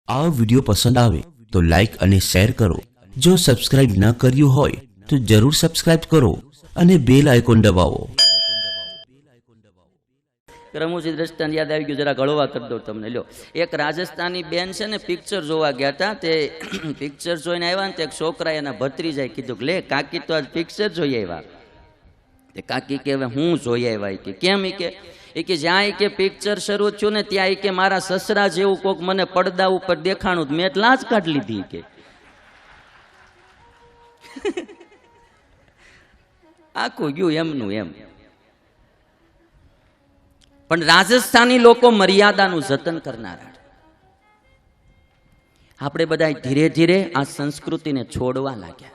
આ વિડિયો પસંદ આવે તો લાઈક અને શેર કરો। જો સબસ્ક્રાઇબ ન કર્યું હોય તો જરૂર સબસ્ક્રાઇબ કરો અને બેલ આઇકોન દબાવો। રમૂજી દ્રષ્ટાંત યાદ આવી ગયું, જરા ગળવા કરી દો તમને। લ્યો, એક રાજસ્થાની બેન છે ને પિક્ચર જોવા ગયા હતા। તે પિક્ચર જોઈને આવ્યા ને, એક છોકરાએ એના ભત્રીજાએ કીધું કે લે કાકી તો આજ પિક્ચર જોઈ આવ્યા। તે કાકી કે હવે હું જોઈ આવ્યા કે કેમ? એ કે જ્યાં કે પિક્ચર શરૂ થયું ને ત્યાં કે મારા સસરા જેવું કોક મને પડદા ઉપર દેખાણું, મેં લાજ કાઢ લીધી કે આખું ગયું એમનું એમ। પણ રાજસ્થાની લોકો મર્યાદાનું જતન કરનારા। આપણે બધા ધીરે ધીરે આ સંસ્કૃતિને છોડવા લાગ્યા।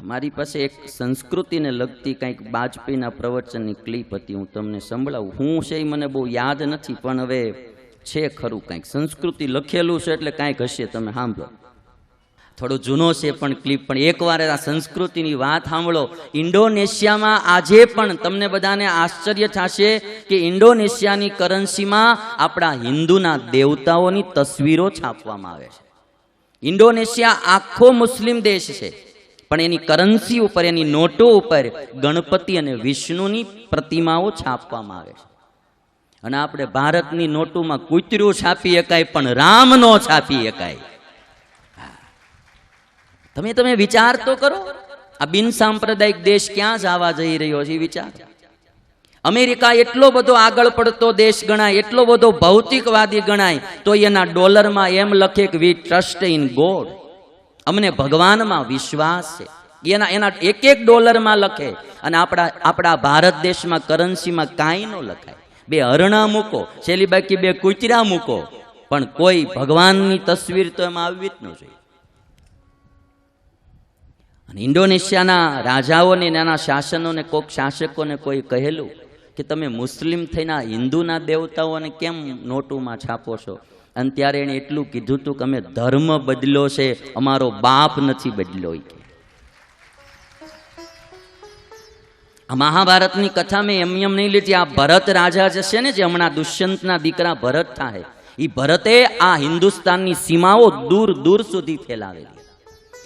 મારી પાસે એક સંસ્કૃતિને લગતી કંઈક વાજપેયીના પ્રવચનની ક્લિપ હતી, હું તમને સંભળાવું। હું છે એ મને બહુ યાદ નથી, પણ હવે છે ખરું કંઈક સંસ્કૃતિ લખેલું છે એટલે કાંઈક હશે, તમે સાંભળો। થોડો જૂનો છે પણ ક્લિપ, પણ એકવાર આ સંસ્કૃતિની વાત સાંભળો। ઇન્ડોનેશિયામાં આજે પણ તમને બધાને આશ્ચર્ય થશે કે ઇન્ડોનેશિયાની કરન્સીમાં આપણા હિન્દુના દેવતાઓની તસવીરો છાપવામાં આવે છે। ઇન્ડોનેશિયા આખો મુસ્લિમ દેશ છે, પણ એની કરન્સી ઉપર, એની નોટો ઉપર ગણપતિ અને વિષ્ણુની પ્રતિમાઓ છાપવામાં આવે છે। અને આપણે ભારતની નોટોમાં કૂતરું છાપી શકાય પણ રામ નો છાપી શકાય। તમે વિચાર તો કરો, આ બિન સાંપ્રદાયિક દેશ ક્યાં જવા જઈ રહ્યો છે વિચાર। અમેરિકા એટલો બધો આગળ પડતો દેશ ગણાય, એટલો બધો ભૌતિકવાદી ગણાય, તો એના ડોલરમાં એમ લખે કે વી ટ્રસ્ટ ઇન ગોડ, અમને ભગવાનમાં વિશ્વાસ છે। એના એક એક ડોલરમાં લખે, અને આપણા ભારત દેશમાં કરન્સીમાં કાંઈ ન લખાય। બે હરણા મૂકો, છેલ્લી બાકી બે કૂતરા મૂકો, પણ કોઈ ભગવાનની તસવીર તો એમાં આવવી જ ન જોઈએ। અને ઇન્ડોનેશિયાના રાજાઓને, નાના શાસનોને, કોઈક શાસકોને કોઈ કહેલું કે તમે મુસ્લિમ થઈને હિન્દુના દેવતાઓને કેમ નોટોમાં છાપો છો? અને ત્યારે એને એટલું કીધું હતું કે અમે ધર્મ બદલ્યો છે, અમારો બાપ નથી બદલ્યો। આ મહાભારતની કથા મેં એમ નહીં લીધી। આ ભરત રાજા જે છે ને, જે હમણાં દુષ્યંતના દીકરા ભરત થાય, એ ભરતે આ હિન્દુસ્તાનની સીમાઓ દૂર દૂર સુધી ફેલાવેલી।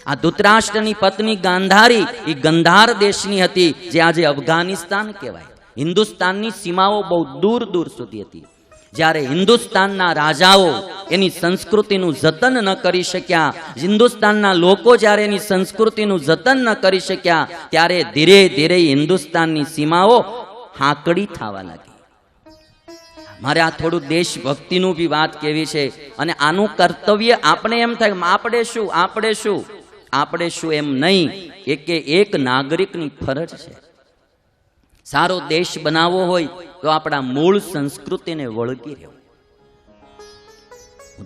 આ ધૃતરાષ્ટ્રની પત્ની ગાંધારી એ ગંધાર દેશની હતી, જે આજે અફઘાનિસ્તાન કહેવાય। હિન્દુસ્તાનની સીમાઓ બહુ દૂર દૂર સુધી હતી। જ્યારે હિન્દુસ્તાનના રાજાઓ એની સંસ્કૃતિનું જતન ન કરી શક્યા, હિન્દુસ્તાનના લોકો જ્યારે એની સંસ્કૃતિનું જતન ન કરી શક્યા, ત્યારે ધીરે ધીરે હિન્દુસ્તાનની સીમાઓ હાંકડી થવા લાગી। મારે આ થોડું દેશભક્તિનું બી વાત કેવી છે, અને આનું કર્તવ્ય આપણે એમ થાય આપણે શું એમ નહીં, એક નાગરિકની ફરજ છે। સારો દેશ બનાવવો હોય તો આપણા મૂળ સંસ્કૃતિને વળગી રહેવું।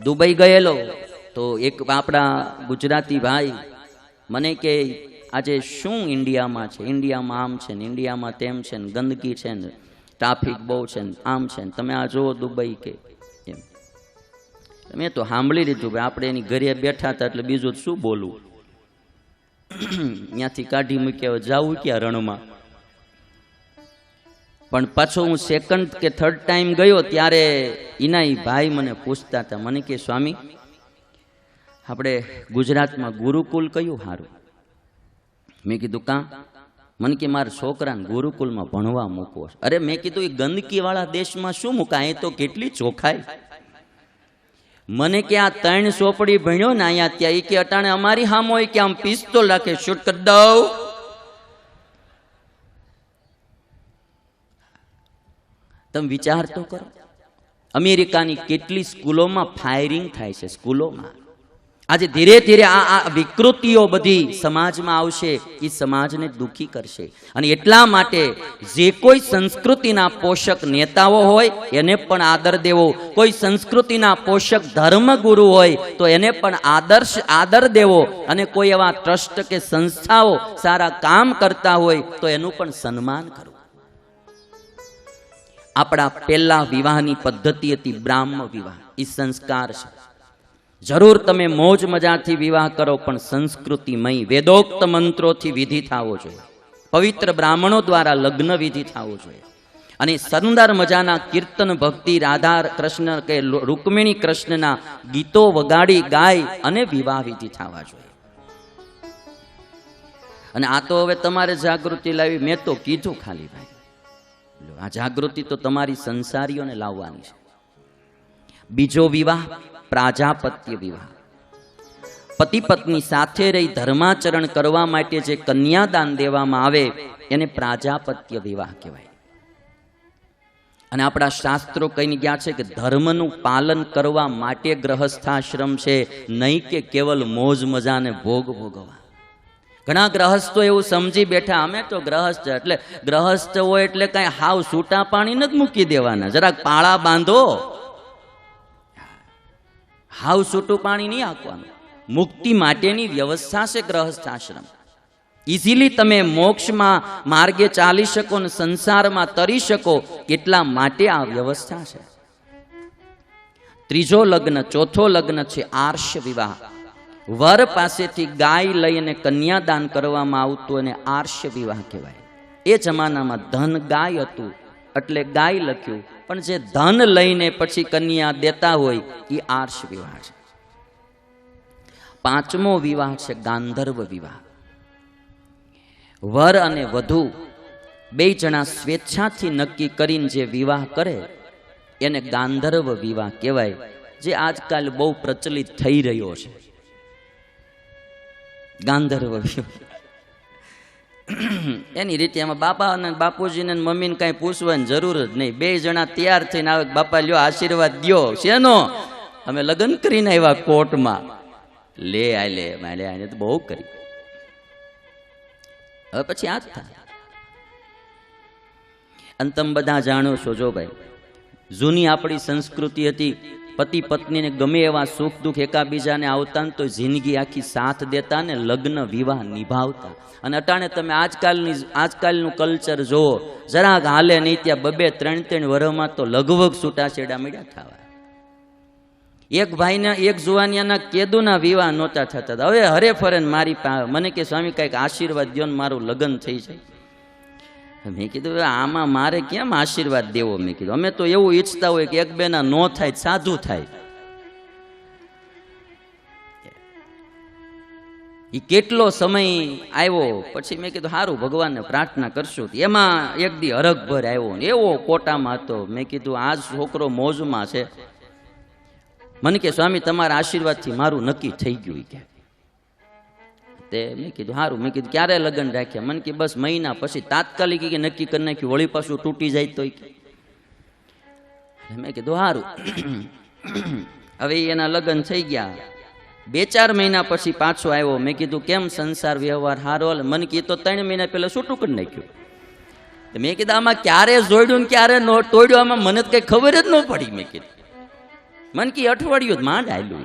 દુબઈ ગયેલો તો એક આપણા ગુજરાતી ભાઈ મને કે આજે શું ઇન્ડિયામાં છે, ઇન્ડિયામાં આમ છે ને, ઇન્ડિયામાં તેમ છે ને, ગંદકી છે ને, ટ્રાફિક બહુ છે ને, આમ છે ને, તમે આ જુઓ દુબઈ કે એમ। મેં તો સાંભળી લીધું ભાઈ, આપણે એની ઘરે બેઠા હતા એટલે બીજું શું બોલવું। ત્યાંથી કાઢી મૂક્યા, જાવું ક્યાં રણમાં। પણ પાછો હું સેકન્ડ કે થર્ડ ટાઈમ ગયો ત્યારે એના ભાઈ મને પૂછતા હતા, મને કે સ્વામી આપણે ગુજરાતમાં ગુરુકુલ કયું સારું? મેં કીધું કાં? મને કે મારા છોકરાને ગુરુકુલમાં ભણવા મૂકવો છે। અરે મેં કીધું એ ગંદકી વાળા દેશમાં શું મૂકાય, એ તો કેટલી ચોખાઈ। મને કે આ 3 ચોપડી ભણ્યો ને અહીંયા ત્યાં, એ કે અટાણે અમારી સામે હોય કે આમ પિસ્તોલ રાખે, શૂટ કરી દઉં। તમે વિચાર તો કરો, અમેરિકાની કેટલી સ્કૂલોમાં ફાયરિંગ થાય છે, સ્કૂલોમાં। આજે ધીરે ધીરે આ વિકૃતિઓ બધી સમાજમાં આવશે, એ સમાજને દુખી કરશે। અને એટલા માટે જે કોઈ સંસ્કૃતિના પોષક નેતાઓ હોય એને પણ આદર દેવો, કોઈ સંસ્કૃતિના પોષક ધર્મગુરુ હોય તો એને પણ આદર દેવો, અને કોઈ એવા ટ્રસ્ટ કે સંસ્થાઓ સારા કામ કરતા હોય તો એનું પણ સન્માન કરવું। આપણા પહેલા વિવાહની પદ્ધતિ હતી બ્રાહ્મ વિવાહ, એ સંસ્કાર છે। જરૂર તમે મોજ મજાથી વિવાહ કરો, પણ સંસ્કૃતિમય વેદોક્ત મંત્રોથી વિધિ થવો જોઈએ, પવિત્ર બ્રાહ્મણો દ્વારા લગ્ન વિધિ થવો જોઈએ। અને સુંદર મજાના કીર્તન ભક્તિ રાધા કૃષ્ણ કે રૂકમિણી કૃષ્ણના ગીતો વગાડી ગાય અને વિવાહ વિધિ થવા જોઈએ. અને આ તો હવે તમારે જાગૃતિ લાવી, મેં તો કીધું ખાલી ભાઈ, આ જાગૃતિ તો તમારી સંસારીઓને લાવવાની છે. બીજો વિવાહ પ્રાજાપત્ય વિવાહ. પતિ પત્ની સાથે રહી ધર્માચરણ કરવા માટે જે કન્યાદાન દેવામાં આવે એને પ્રાજાપત્ય વિવાહ કહેવાય. અને આપણા શાસ્ત્રો કહીને ગયા છે કે ધર્મનું પાલન કરવા માટે ગ્રહસ્થાશ્રમ છે, નહીં કે કેવલ મોજ મજાને ભોગ ભોગવા. ઘણા ગ્રહસ્થો એવું સમજી બેઠા અમે તો ગ્રહસ્થ, એટલે ગ્રહસ્થ હોય એટલે કઈ હાવ છૂટા પાણી નથી મૂકી દેવાના, જરાક પાળા બાંધો, હાવ છૂટું પાણી નહીં આપવાનું. મુક્તિ માટેની વ્યવસ્થા છે ગ્રહસ્થાશ્રમ. ઇઝીલી તમે મોક્ષમાં માર્ગે ચાલી શકો ને સંસારમાં તરી શકો એટલા માટે આ વ્યવસ્થા છે. ત્રીજો લગ્ન, ચોથો લગ્ન છે આર્ષ વિવાહ. વર પાસેથી ગાય લઈને કન્યાદાન કરવામાં આવતું અને આર્ષ વિવાહ કહેવાય. એ જમાનામાં ધન ગાય હતું એટલે ગાય લખ્યું, પણ જે ધન લઈને પછી કન્યા દેતા હોય એ આર્ષ વિવાહ છે. પાંચમો વિવાહ છે ગાંધર્વ વિવાહ. વર અને વધુ બે જણા સ્વેચ્છાથી નક્કી કરીને જે વિવાહ કરે એને ગાંધર્વ વિવાહ કહેવાય, જે આજકાલ બહુ પ્રચલિત થઈ રહ્યો છે. ગાંધર્વ વિવાહ એની રીતે એમાં બાપા અને બાપુજીને મમ્મીને કઈ પૂછવાની જરૂર જ નહીં. બે જણા તૈયાર થઈને આવે, બાપા લ્યો આશીર્વાદ દ્યો. શેનો? અમે લગ્ન કરીને આવ્યા કોર્ટમાં. લે આલે તો બહુ કરી. હવે પછી આ જ થાય. અને તમે બધા જાણો છો, જો ભાઈ, જૂની આપણી સંસ્કૃતિ હતી, પતિ પત્નીને ગમે એવા સુખ દુઃખ એકાબીજાને આવતા તો જિંદગી આખી સાથ દેતા ને લગ્ન વિવાહ નિભાવતા. અને અટાણે તમે આજકાલનું કલ્ચર જુઓ, જરાક હાલે નહીં ત્યાં બબે 3-3 વર્ષમાં તો લગભગ છૂટાછેડા મળ્યા થવા. એક ભાઈને એક જુવાનિયાના કેદુના વિવાહ નહોતા થતા. હવે હરે ફરે મારી પાસે મને કે સ્વામી કઈક આશીર્વાદ દ્યો ને મારું લગ્ન થઈ જાય. મેં કીધું આમાં મારે કેમ આશીર્વાદ દેવો? મેં કીધું અમે તો એવું ઈચ્છતા હોય કે એક બેના નો થાય સાધુ થાય. એ કેટલો સમય આવ્યો પછી મેં કીધું સારું ભગવાનને પ્રાર્થના કરશું. એમાં એક દી હરખભર આવ્યો ને એવો કોટામાં હતો. મેં કીધું આ છોકરો મોજમાં છે. મને કે સ્વામી તમારા આશીર્વાદથી મારું નક્કી થઈ ગયું કે. તે મેં કીધું સારું. મેં કીધું ક્યારે લગ્ન રાખ્યા? મને કે બસ મહિના પછી. તાત્કાલિક કે નક્કી કરી નાખ્યું, વળી પાછું તૂટી જાય તો. મેં કીધું સારું. હવે એના લગ્ન થઈ ગયા. 2-4 મહિના પછી પાછો આવ્યો. મેં કીધું કેમ સંસાર વ્યવહાર હારો? મને કીધું તો 3 મહિના પહેલા છૂટું કરી નાખ્યું. મેં કીધું આમાં ક્યારે જોડ્યું ને ક્યારે નો તોડ્યું, આમાં મને તો કઈ ખબર જ ન પડી. મેં કીધું મને કે અઠવાડિયું જ માંડ આવેલું.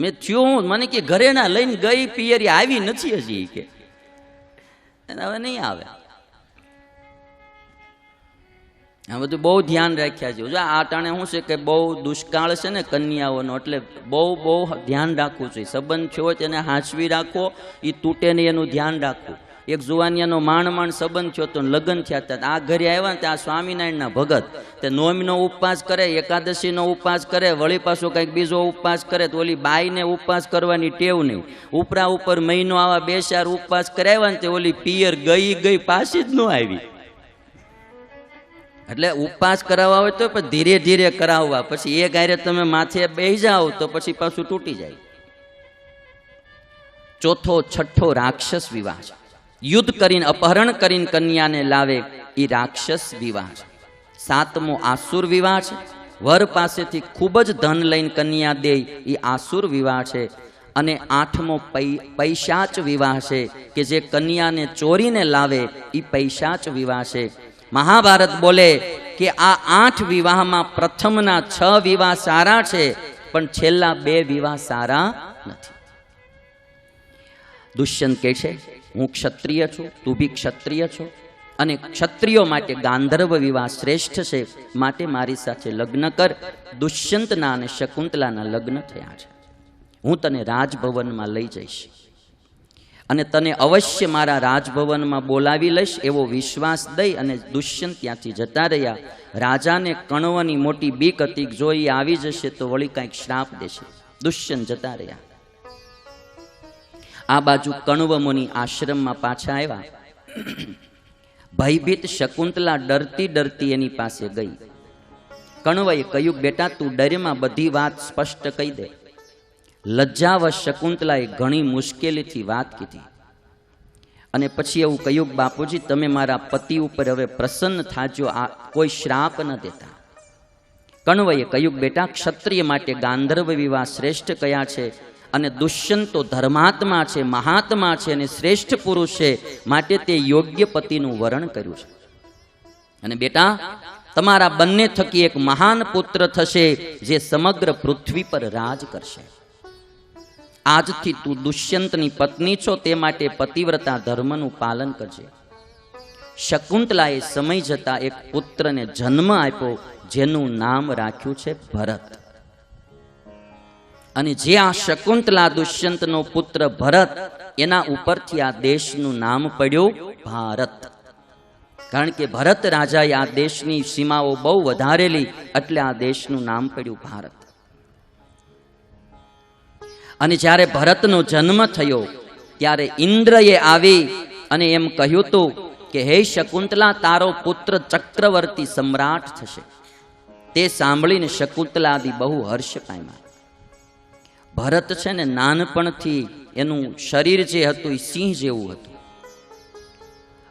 મેં થયું મને કે ઘરે ના લઈને ગઈ પિયરી આવી નથી હજી કે હવે નહીં આવે. આ બધું બહુ ધ્યાન રાખ્યા છે. આ ટાણે શું છે કે બહુ દુષ્કાળ છે ને કન્યાઓનો, એટલે બહુ ધ્યાન રાખવું જોઈએ. સંબંધ થયો તેને હાંચવી રાખવો, એ તૂટે નહીં એનું ધ્યાન રાખવું. એક જુવાનિયાનો માંડ સંબંધ થયો તો લગ્ન થયા હતા. આ ઘરે આવ્યા ત્યાં સ્વામિનારાયણના ભગત તે નોમનો ઉપવાસ કરે, એકાદશીનો ઉપવાસ કરે, વળી પાછો કંઈક બીજો ઉપવાસ કરે. તો ઓલી બાઈને ઉપવાસ કરવાની ટેવ નહીં. ઉપરા ઉપર મહિનો આવા 2-4 ઉપવાસ કરાવ્યા ને તે ઓલી પિયર ગઈ પાછી જ ન આવી. એટલે ઉપવાસ કરાવવા હોય તો પણ ધીરે ધીરે કરાવવા. પછી એ ગાયરે તમે માથે બેસી જાઓ તો પછી પાછું તૂટી જાય. ચોથો છઠ્ઠો રાક્ષસ વિવાહ છે. યુદ્ધ કરીને અપહરણ કરીને કન્યાને લાવે એ રાક્ષસ વિવાહ છે. 7મો આસુર વિવાહ છે. વર પાસેથી ખૂબ જ ધન લઈને કન્યા દે એ આસુર વિવાહ છે. અને 8મો પૈશાચ વિવાહ છે કે જે કન્યાને ચોરીને લાવે એ પૈશાચ વિવાહ છે. મહાભારત બોલે કે આ 8 વિવાહમાં પ્રથમના 6 વિવાહ સારા છે, પણ છેલ્લા 2 વિવાહ સારા નથી. દુષ્યંત કહે છે હું ક્ષત્રિય છું, તું બી ક્ષત્રિય છો, અને ક્ષત્રિયો માટે ગાંધર્વ વિવાહ શ્રેષ્ઠ છે, માટે મારી સાથે લગ્ન કર. દુષ્યંતના અને શકુંતલાના લગ્ન થયા છે. હું તને રાજભવનમાં લઈ જઈશ અને તને અવશ્ય મારા રાજભવનમાં બોલાવી લઈશ એવો વિશ્વાસ દઈ અને દુષ્યંત ત્યાંથી જતા રહ્યા. રાજાને કણવની મોટી બીક હતી, જો એ આવી જશે તો વળી કંઈક શ્રાપ દેશે. દુષ્યંત જતા રહ્યા. આ બાજુ કણવ મુનિ આશ્રમમાં પાછા આવ્યા. ભયભીત શકુંતલા ડરતી ડરતી એની પાસે ગઈ. કણવએ કહ્યું, બેટા તું ડરમાં બધી વાત સ્પષ્ટ કહી દે. લજ્જાવશ શકુંતલાએ ઘણી મુશ્કેલીથી વાત કીધી અને પછી એવું કહ્યું, બાપુજી તમે મારા પતિ ઉપર હવે પ્રસન્ન થાજો, આ કોઈ શ્રાપ ન દેતા. કણવએ કહ્યું, બેટા ક્ષત્રિય માટે ગાંધર્વ વિવાહ શ્રેષ્ઠ કયા છે અને દુષ્યંત તો ધર્માત્મા છે, મહાત્મા છે અને શ્રેષ્ઠ પુરુષ છે, માટે તે યોગ્ય પતિનું વરણ કર્યું છે. અને બેટા તમારા બંને થકી એક મહાન પુત્ર થશે જે સમગ્ર પૃથ્વી પર રાજ કરશે. આજથી તું દુષ્યંતની પત્ની છો, તે માટે પતિવ્રતા ધર્મનું પાલન કરજે. શકુંતલાએ સમય જતા એક પુત્રને જન્મ આપ્યો, જેનું નામ રાખ્યું છે ભરત. અને જે આ શકુંતલા દુષ્યંતનો પુત્ર ભરત, એના ઉપરથી આ દેશનું નામ પડ્યું ભારત. કારણ કે ભરત રાજાએ આ દેશની સીમાઓ બહુ વધારેલી, એટલે આ દેશનું નામ પડ્યું ભારત. અને જ્યારે ભરતનો જન્મ થયો ત્યારે ઇન્દ્રએ આવી અને એમ કહ્યું હતું કે હે શકુંતલા, તારો પુત્ર ચક્રવર્તી સમ્રાટ થશે. તે સાંભળીને શકુંતલા આદિ બહુ હર્ષ પામ્યા. ભરત છે ને નાનપણથી એનું શરીર જે હતું એ સિંહ જેવું હતું.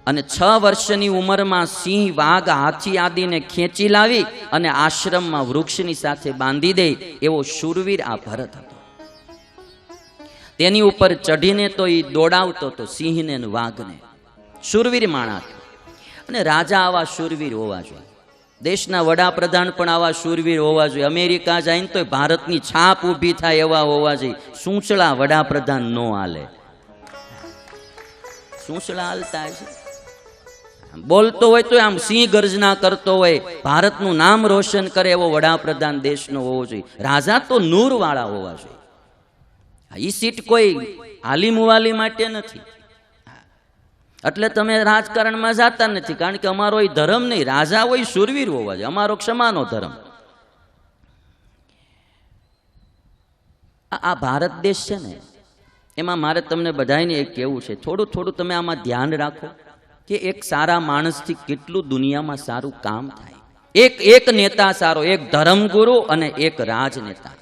અને 6 વર્ષની ઉંમરમાં સિંહ, વાઘ, હાથી આદિને ખેંચી લાવી અને આશ્રમમાં વૃક્ષની સાથે બાંધી દે એવો શૂરવીર આ ભરત હતો. તેની ઉપર ચઢીને તો એ દોડાવતો હતો સિંહને અને વાઘને. શૂરવીર માણસ. અને રાજા આવા શૂરવીર હોવા જોઈએ. દેશના વડાપ્રધાન પણ આવા શૂરવીર હોવા જોઈએ. અમેરિકા જાય ને તો ભારતની છાપ ઊભી થાય એવા હોવા જોઈએ. સૂંચળા વડાપ્રધાન નો હાલે. સૂંચળા હાલતા છે, બોલતો હોય તો આમ સિંહ ગર્જના કરતો હોય, ભારતનું નામ રોશન કરે એવો વડાપ્રધાન દેશનો હોવો જોઈએ. રાજા તો નૂર વાળા હોવા જોઈએ. ઈ સીટ કોઈ હાલી મુવાલી માટે નથી. એટલે તમે રાજકારણમાં જાતા નથી, કારણ કે અમારો એ ધર્મ નહીં. રાજા હોય શૂરવીર હોવા જોઈએ, અમારો ક્ષમાનો ધર્મ. આ ભારત દેશ છે ને, એમાં મારે તમને બધાને એક કહેવું છે, થોડું થોડું તમે આમાં ધ્યાન રાખો કે એક સારા માણસથી કેટલું દુનિયામાં સારું કામ થાય. એક નેતા સારો, એક ધર્મગુરુ અને એક રાજનેતા.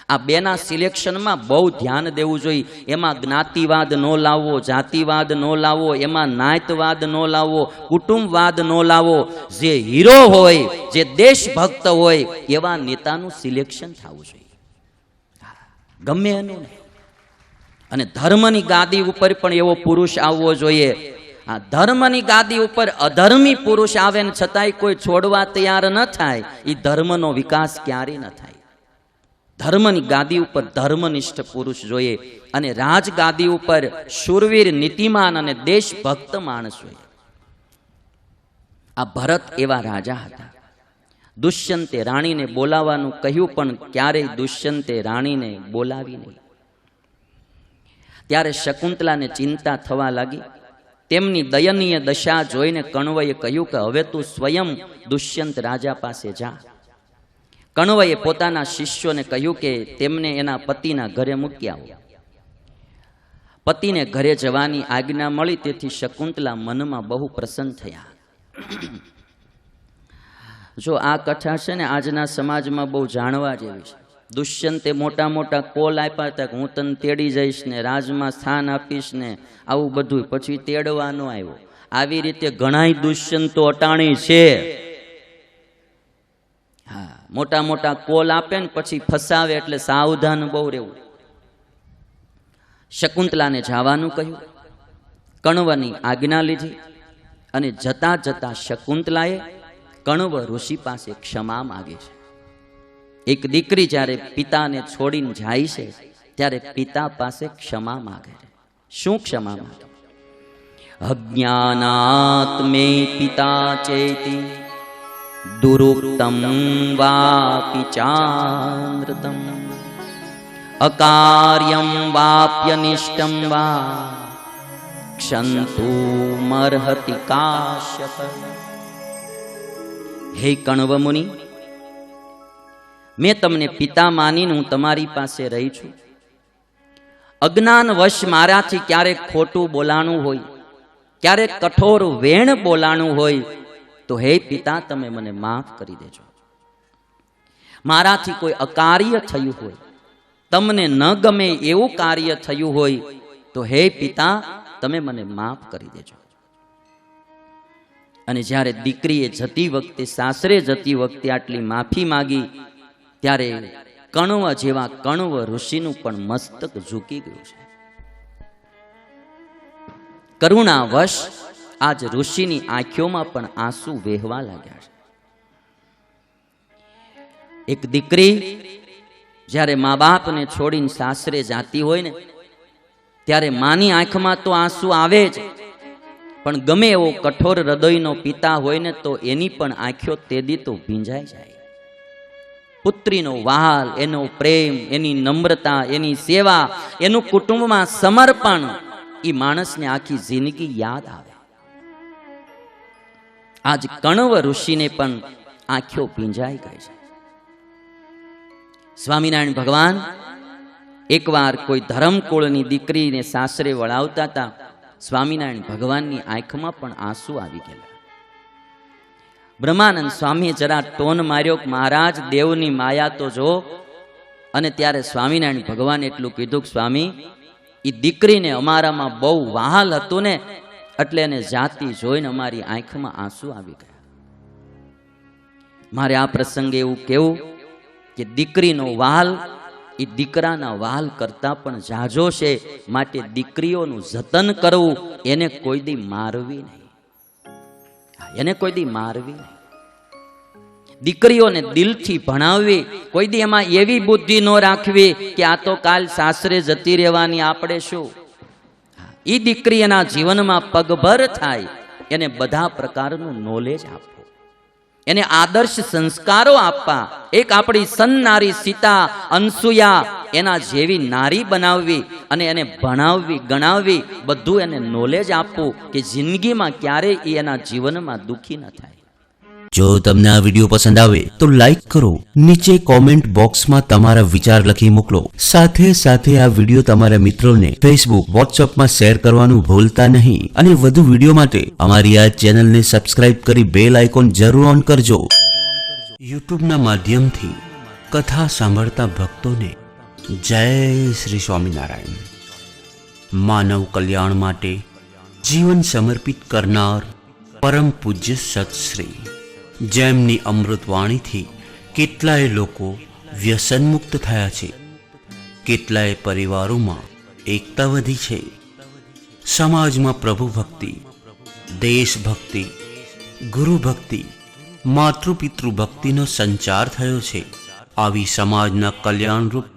આ બેના સિલેક્શનમાં બહુ ધ્યાન દેવું જોઈએ. એમાં જ્ઞાતિવાદ ન લાવવો, જાતિવાદ ન લાવવો, એમાં નાયતવાદ ન લાવવો, કુટુંબવાદ ન લાવવો. જે હીરો હોય, જે દેશભક્ત હોય એવા નેતાનું સિલેક્શન થવું જોઈએ, ગમે એનું. અને ધર્મની ગાદી ઉપર પણ એવો પુરુષ આવવો જોઈએ. આ ધર્મની ગાદી ઉપર અધર્મી પુરુષ આવે ને છતાંય કોઈ છોડવા તૈયાર ન થાય, એ ધર્મનો વિકાસ ક્યારેય ન થાય. ધર્મની ગાદી ઉપર ધર્મનિષ્ઠ પુરુષ જોઈએ અને રાજગાદી ઉપર શૂરવીર, નીતિમાન અને દેશભક્ત માણસ જોઈએ. આ ભરત એવા રાજા હતા. દુષ્યંતે રાણીને બોલાવવાનું કહ્યું, પણ ક્યારેય દુષ્યંતે રાણીને બોલાવી નહીં. ત્યારે શકુંતલાને ચિંતા થવા લાગી. તેમની દયનીય દશા જોઈને કણવએ કહ્યું કે હવે તું સ્વયં દુષ્યંત રાજા પાસે જા. કણવએ પોતાના શિષ્યોને કહ્યું કે તેમને એના પતિના ઘરે મૂકી આવો. પતિને ઘરે જવાની આજ્ઞા મળી, તેથી શકુંતલા મનમાં બહુ પ્રસન્ન થયા. જો આ કથા છે ને આજના સમાજમાં બહુ જાણવા જેવી છે. દુષ્યંતે મોટા મોટા કોલ આપ્યા હતા કે હું તને તેડી જઈશ ને, રાજમાં સ્થાન આપીશ ને, આવું બધું. પછી તેડવા ન આવ્યો. આવી રીતે ઘણાય દુષ્યંતો અટાણી છે. હા, મોટા મોટા કોલ આપે ને પછી ફસાવે, એટલે સાવધાન બહુ રહેવું. શકુંતલાને જવાનું કહ્યું, કણવની આજ્ઞા લીધી અને જતા જતા શકુંતલાએ કણવ ઋષિ પાસે ક્ષમા માગે છે. એક દીકરી જ્યારે પિતાને છોડીને જાય છે ત્યારે પિતા પાસે ક્ષમા માગે છે. શું ક્ષમા માગે? અજ્ઞાનાત મે પિતા ચેતિ દુરુક્તમ વાપી ચામૃતમ અકાર્યમ વાપ્યનિષ્ટમ વા क्षन्तु मर्हति काश्यप। हे कण्व मुनि, मैं तमने पिता मानीने हूँ तमारी पासे रही छूं। अज्ञानवश माराथी क्यारेक खोटું બોલાણું હોય, ક્યારેક કઠોર વેણ બોલાણું હોય તો હે પિતા તમે મને માફ કરી દેજો। મારાથી કોઈ અકાર્ય થયું હોય, તમને ન ગમે એવું કાર્ય થયું હોય તો હે પિતા તમે મને માફ કરી દેજો। અને જ્યારે દીકરીએ જતી વખતે, સાસરે જતી વખતે આટલી માફી માગી ત્યારે કણવ જેવા કણવ ઋષિનું પણ મસ્તક ઝૂકી ગયું છે। કરુણાવશ આજ ઋષિની આંખોમાં પણ આંસુ વહેવા લાગ્યા છે। એક દીકરી જ્યારે મા બાપને છોડીને સાસરે જાતી હોય ને ત્યારે માની આંખમાં તો આંસુ આવે જ, પણ ગમે એવો કઠોર હૃદયનો પિતા હોય ને તો એની પણ આંખો તેદી તો ભીંજાઈ જાય। પુત્રીનો વહાલ, એનો પ્રેમ, એની નમ્રતા, એની સેવા, એનું કુટુંબમાં સમર્પણ એ માણસને આખી જિંદગી યાદ આવે। આજ કણવ ઋષિને પણ આંખો ભીંજાઈ ગઈ છે। સ્વામિનારાયણ ભગવાન એકવાર કોઈ ધર્મકુળની દીકરીને સાસરે વળાવતા હતા। સ્વામિનારાયણ ભગવાનની આંખમાં પણ આંસુ આવી ગયેલા। બ્રહ્માનંદ સ્વામીએ જરા ટોન માર્યો કે મહારાજ દેવની માયા તો જો। અને ત્યારે સ્વામિનારાયણ ભગવાન એટલું કીધું કે સ્વામી, એ દીકરીને અમારામાં બહુ વહાલ હતું ને એટલે એને જાતિ જોઈને અમારી આંખમાં આંસુ આવી ગયા। મારે આ પ્રસંગે એવું કહેવું કે દીકરીનો વહાલ એ દીકરાના વહાલ કરતા પણ ઝાઝો છે, માટે દીકરીઓનું જતન કરવું, એને કોઈ દી મારવી નહીં, એને કોઈ દી મારવી નહીં। દીકરીઓને દિલથી ભણાવવી, કોઈ દી એમાં એવી બુદ્ધિ ન રાખવી કે આ તો કાલ સાસરે જતી રહેવાની, આપણે શું। એ દીકરી એના જીવનમાં પગભર થાય, એને બધા પ્રકારનું નોલેજ આપવું, એને આદર્શ સંસ્કારો આપવા। એક આપણી સન્નારી સીતા, અનસુયા, એના જેવી નારી બનાવવી અને એને ભણાવવી, ગણાવવી, બધું એને નોલેજ આપવું કે જિંદગીમાં ક્યારેય એના જીવનમાં દુઃખી ન થાય। જો તમને આ વિડીયો પસંદ આવે તો લાઈક કરો, નીચે કોમેન્ટ બોક્સમાં તમારા વિચાર લખી મોકલો। સાથે સાથે આ વિડીયો તમારા મિત્રોને ફેસબુક, વોટ્સએપમાં શેર કરવાનું ભૂલતા નહીં। અને વધુ વિડીયો માટે અમારી આ ચેનલને સબસ્ક્રાઇબ કરી બેલ આઇકોન જરૂર ઓન કરજો। યુટ્યુબના માધ્યમથી કથા સાંભળતા ભક્તોને જય શ્રી સ્વામિનારાયણ। માનવ કલ્યાણ માટે જીવન સમર્પિત કરનાર પરમ પૂજ્ય સત્શ્રી, જેમની અમૃતવાણીથી કેટલાય લોકો વ્યસનમુક્ત થયા છે, કેટલાય પરિવારોમાં એકતા વધી છે, સમાજમાં પ્રભુ ભક્તિ, દેશભક્તિ, ગુરુ ભક્તિ, માતૃપિતૃ ભક્તિનો સંચાર થયો છે। આવી સમાજના કલ્યાણરૂપ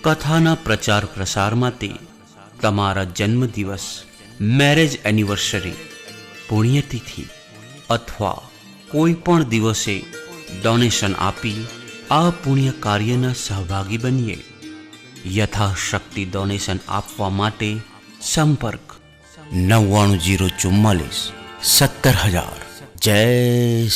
કથાના પ્રચાર પ્રસાર માટે તમારા જન્મદિવસ, મેરેજ એનિવર્સરી, પુણ્યતિથિ અથવા કોઈ પણ દિવસે ડોનેશન આપી આ પુણ્ય કાર્યના સહભાગી બનીએ। યથાશક્તિ ડોનેશન આપવા માટે સંપર્ક 9904417000। જય